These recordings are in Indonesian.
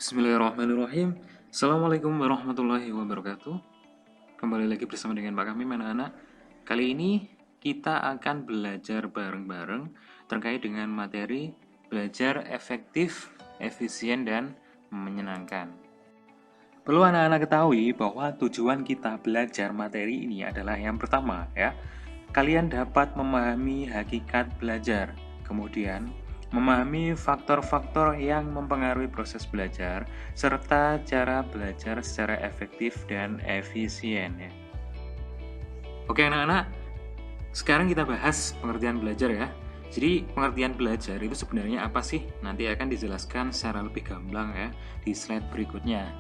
Bismillahirrahmanirrahim. Assalamualaikum warahmatullahi wabarakatuh. Kembali lagi bersama dengan Pak Kamim, anak-anak. Kali ini kita akan belajar bareng-bareng terkait dengan materi belajar efektif, efisien, dan menyenangkan. Perlu anak-anak ketahui bahwa tujuan kita belajar materi ini adalah yang pertama, ya. Kalian dapat memahami hakikat belajar. Kemudian, memahami faktor-faktor yang mempengaruhi proses belajar, serta cara belajar secara efektif dan efisien. Ya. Oke anak-anak, sekarang kita bahas pengertian belajar ya. Jadi pengertian belajar itu sebenarnya apa sih? Nanti akan dijelaskan secara lebih gamblang ya di slide berikutnya.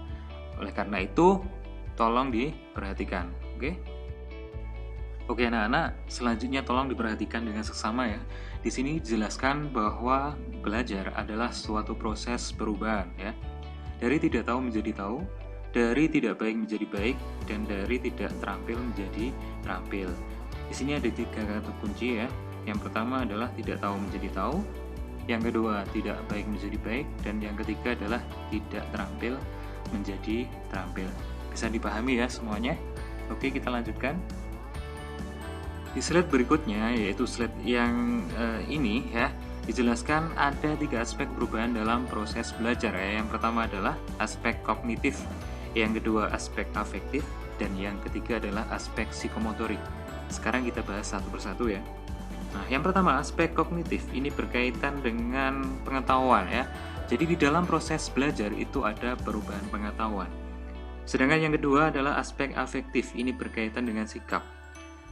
Oleh karena itu, tolong diperhatikan. Oke anak-anak, selanjutnya tolong diperhatikan dengan seksama ya. Di sini dijelaskan bahwa belajar adalah suatu proses perubahan ya. Dari tidak tahu menjadi tahu, dari tidak baik menjadi baik, dan dari tidak terampil menjadi terampil. Di sini ada 3 kata kunci ya. Yang pertama adalah tidak tahu menjadi tahu, yang kedua tidak baik menjadi baik, dan yang ketiga adalah tidak terampil menjadi terampil. Bisa dipahami ya semuanya? Oke, kita lanjutkan. Di slide berikutnya, yaitu slide yang ini ya, dijelaskan ada 3 aspek perubahan dalam proses belajar ya. Yang pertama adalah aspek kognitif, yang kedua aspek afektif, dan yang ketiga adalah aspek psikomotorik. Sekarang kita bahas satu persatu ya. Nah, yang pertama aspek kognitif ini berkaitan dengan pengetahuan ya. Jadi di dalam proses belajar itu ada perubahan pengetahuan. Sedangkan yang kedua adalah aspek afektif, ini berkaitan dengan sikap.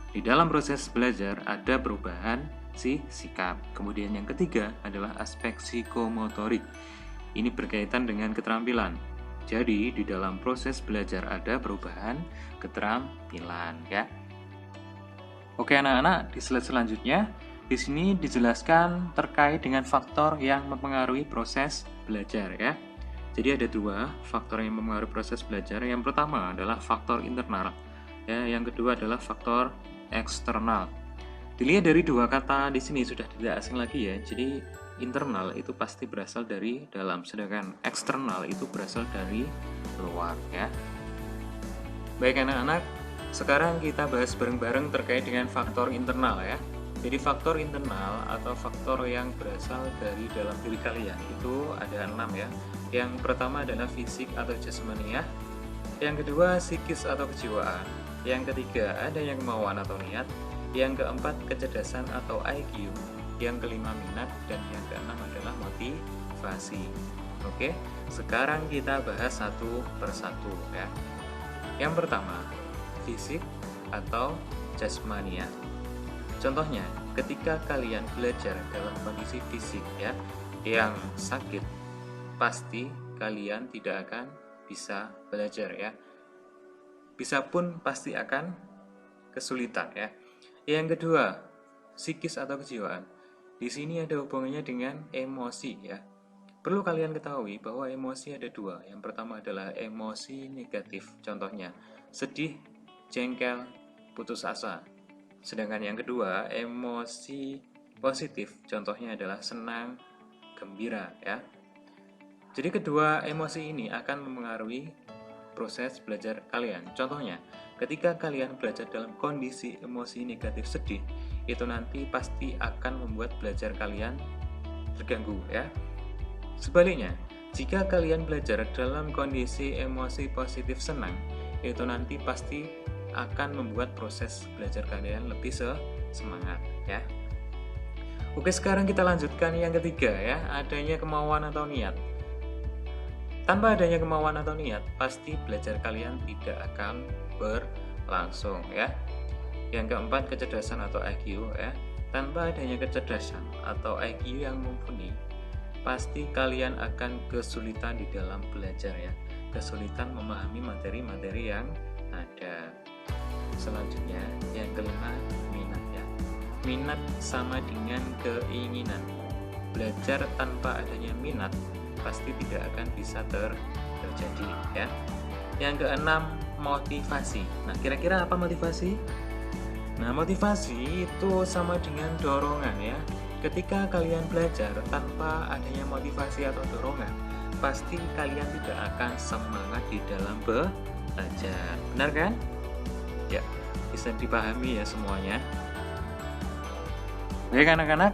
Di dalam proses belajar ada perubahan sikap. Kemudian yang ketiga adalah aspek psikomotorik. Ini berkaitan dengan keterampilan. Jadi di dalam proses belajar ada perubahan keterampilan ya. Oke anak-anak, di slide selanjutnya di sini dijelaskan terkait dengan faktor yang mempengaruhi proses belajar ya. Jadi ada 2 faktor yang mempengaruhi proses belajar. Yang pertama adalah faktor internal ya, yang kedua adalah faktor eksternal. Dilihat dari 2 kata di sini sudah tidak asing lagi ya. Jadi internal itu pasti berasal dari dalam, sedangkan eksternal itu berasal dari luar ya. Baik anak-anak, sekarang kita bahas bareng-bareng terkait dengan faktor internal ya. Jadi faktor internal atau faktor yang berasal dari dalam diri kalian itu ada 6 ya. Yang pertama adalah fisik atau jasmania, yang kedua psikis atau kejiwaan, yang ketiga adanya kemauan atau niat, yang keempat kecerdasan atau IQ, yang kelima minat, dan yang keenam adalah motivasi. Oke, sekarang kita bahas satu persatu ya. Yang pertama, fisik atau jasmania. Contohnya, ketika kalian belajar dalam kondisi fisik ya, yang sakit, pasti kalian tidak akan bisa belajar ya. Bisa pun pasti akan kesulitan ya. Yang kedua, psikis atau kejiwaan. Di sini ada hubungannya dengan emosi ya. Perlu kalian ketahui bahwa emosi ada 2. Yang pertama adalah emosi negatif. Contohnya, sedih, jengkel, putus asa. Sedangkan yang kedua, emosi positif. Contohnya adalah senang, gembira ya. Jadi kedua emosi ini akan mempengaruhi proses belajar kalian. Contohnya, ketika kalian belajar dalam kondisi emosi negatif sedih, itu nanti pasti akan membuat belajar kalian terganggu ya. Sebaliknya, jika kalian belajar dalam kondisi emosi positif senang, itu nanti pasti akan membuat proses belajar kalian lebih semangat ya. Oke, sekarang kita lanjutkan yang ketiga ya, adanya kemauan atau niat. Tanpa adanya kemauan atau niat, pasti belajar kalian tidak akan berlangsung ya. Yang keempat, kecerdasan atau IQ ya. Tanpa adanya kecerdasan atau IQ yang mumpuni, pasti kalian akan kesulitan di dalam belajar ya. Kesulitan memahami materi-materi yang ada. Selanjutnya, yang kelima, minat ya. Minat sama dengan keinginan. Belajar tanpa adanya minat pasti tidak akan bisa terjadi ya. Yang keenam, motivasi. Nah, kira-kira apa motivasi? Nah, motivasi itu sama dengan dorongan ya. Ketika kalian belajar tanpa adanya motivasi atau dorongan, pasti kalian tidak akan semangat di dalam belajar. Benar kan? Ya, bisa dipahami ya semuanya. Baik anak-anak,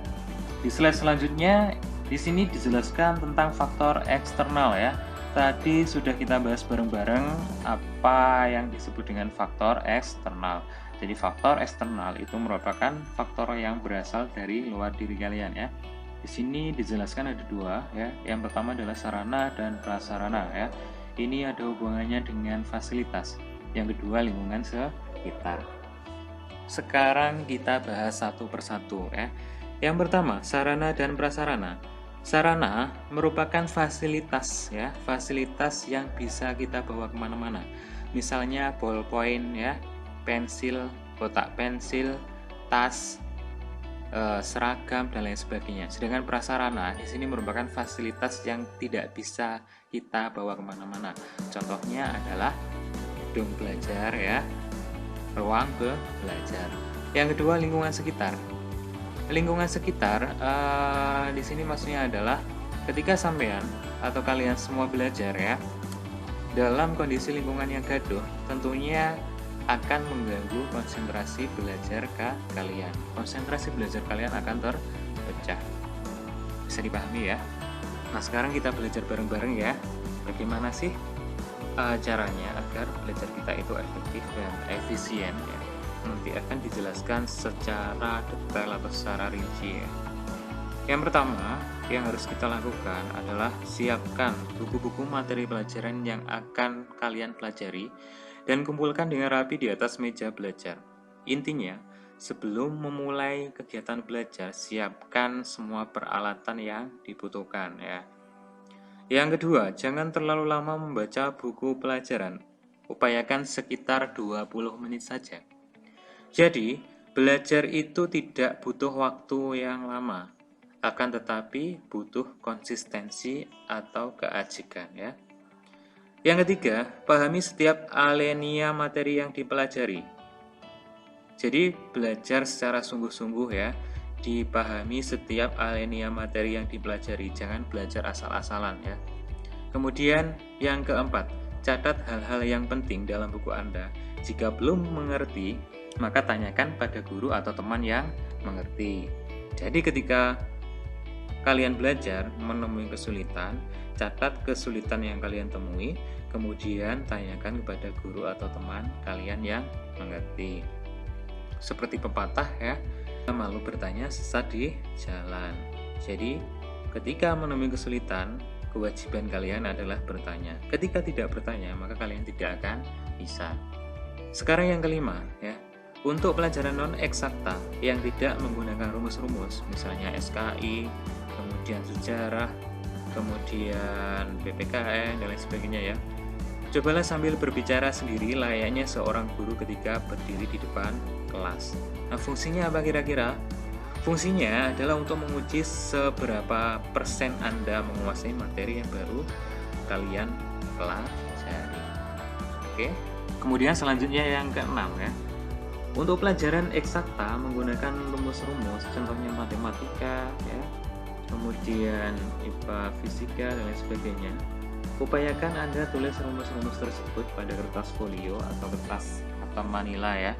di slide selanjutnya di sini dijelaskan tentang faktor eksternal ya. Tadi sudah kita bahas bareng-bareng apa yang disebut dengan faktor eksternal. Jadi faktor eksternal itu merupakan faktor yang berasal dari luar diri kalian ya. Di sini dijelaskan ada dua ya. Yang pertama adalah sarana dan prasarana ya. Ini ada hubungannya dengan fasilitas. Yang kedua lingkungan sekitar. Sekarang kita bahas satu persatu ya. Yang pertama, sarana dan prasarana. Sarana merupakan fasilitas ya, fasilitas yang bisa kita bawa kemana-mana. Misalnya ballpoint ya, pensil, kotak pensil, tas, seragam dan lain sebagainya. Sedangkan prasarana di sini merupakan fasilitas yang tidak bisa kita bawa kemana-mana. Contohnya adalah gedung belajar ya, ruang belajar. Yang kedua lingkungan sekitar. Lingkungan sekitar di sini maksudnya adalah ketika sampean atau kalian semua belajar ya dalam kondisi lingkungan yang gaduh, tentunya akan mengganggu konsentrasi belajar kalian. Konsentrasi belajar kalian akan terpecah. Bisa dipahami ya? Nah sekarang kita belajar bareng-bareng ya. Bagaimana sih caranya agar belajar kita itu efektif dan efisien ya? Nanti akan dijelaskan secara detail atau secara rinci ya. Yang pertama yang harus kita lakukan adalah siapkan buku-buku materi pelajaran yang akan kalian pelajari dan kumpulkan dengan rapi di atas meja belajar. Intinya, sebelum memulai kegiatan belajar, siapkan semua peralatan yang dibutuhkan ya. Yang kedua, jangan terlalu lama membaca buku pelajaran. Upayakan sekitar 20 menit saja. Jadi, belajar itu tidak butuh waktu yang lama, akan tetapi butuh konsistensi atau keajikan ya. Yang ketiga, pahami setiap alinea materi yang dipelajari. Jadi, belajar secara sungguh-sungguh ya, dipahami setiap alinea materi yang dipelajari, jangan belajar asal-asalan ya. Kemudian, yang keempat, catat hal-hal yang penting dalam buku Anda. Jika belum mengerti, maka tanyakan pada guru atau teman yang mengerti. Jadi ketika kalian belajar menemui kesulitan, catat kesulitan yang kalian temui, kemudian tanyakan kepada guru atau teman kalian yang mengerti. Seperti pepatah ya, malu bertanya sesat di jalan. Jadi ketika menemui kesulitan, kewajiban kalian adalah bertanya. Ketika tidak bertanya, maka kalian tidak akan bisa. Sekarang yang kelima ya. Untuk pelajaran non-eksakta yang tidak menggunakan rumus-rumus, misalnya SKI, kemudian sejarah, kemudian PPKN, dan lain sebagainya ya. Cobalah sambil berbicara sendiri layaknya seorang guru ketika berdiri di depan kelas. Nah, fungsinya apa kira-kira? Fungsinya adalah untuk menguji seberapa persen Anda menguasai materi yang baru kalian pelajari. Oke. Kemudian selanjutnya yang keenam ya. Untuk pelajaran eksakta menggunakan rumus-rumus, contohnya matematika, ya, kemudian IPA, fisika, dan lain sebagainya. Upayakan Anda tulis rumus-rumus tersebut pada kertas folio atau kertas atau manila ya.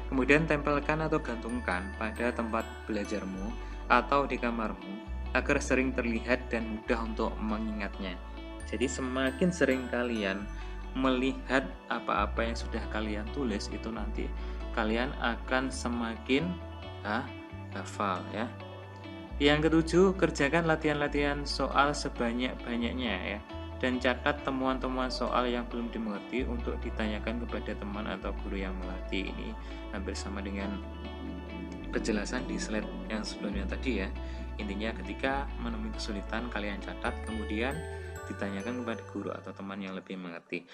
Kemudian tempelkan atau gantungkan pada tempat belajarmu atau di kamarmu agar sering terlihat dan mudah untuk mengingatnya. Jadi semakin sering kalian melihat apa-apa yang sudah kalian tulis, itu nanti kalian akan semakin hafal ya. Yang ketujuh, kerjakan latihan-latihan soal sebanyak-banyaknya ya, dan catat temuan-temuan soal yang belum dimengerti untuk ditanyakan kepada teman atau guru yang mengerti. Ini hampir sama dengan penjelasan di slide yang sebelumnya tadi ya. Intinya ketika menemui kesulitan, kalian catat, kemudian ditanyakan kepada guru atau teman yang lebih mengerti.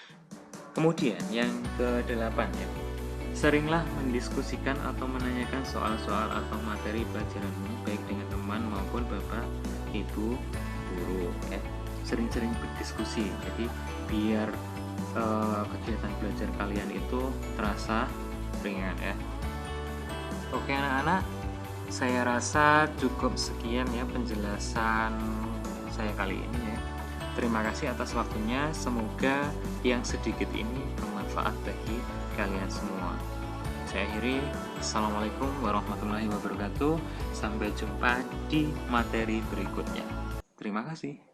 Kemudian yang ke-8 ya, seringlah mendiskusikan atau menanyakan soal-soal atau materi pelajaranmu baik dengan teman maupun bapak, ibu, guru ya. Sering-sering berdiskusi, jadi biar kegiatan belajar kalian itu terasa ringan ya. Oke anak-anak, saya rasa cukup sekian ya penjelasan saya kali ini ya. Terima kasih atas waktunya, semoga yang sedikit ini bermanfaat bagi kalian semua. Saya akhiri, Assalamualaikum warahmatullahi wabarakatuh. Sampai jumpa di materi berikutnya. Terima kasih.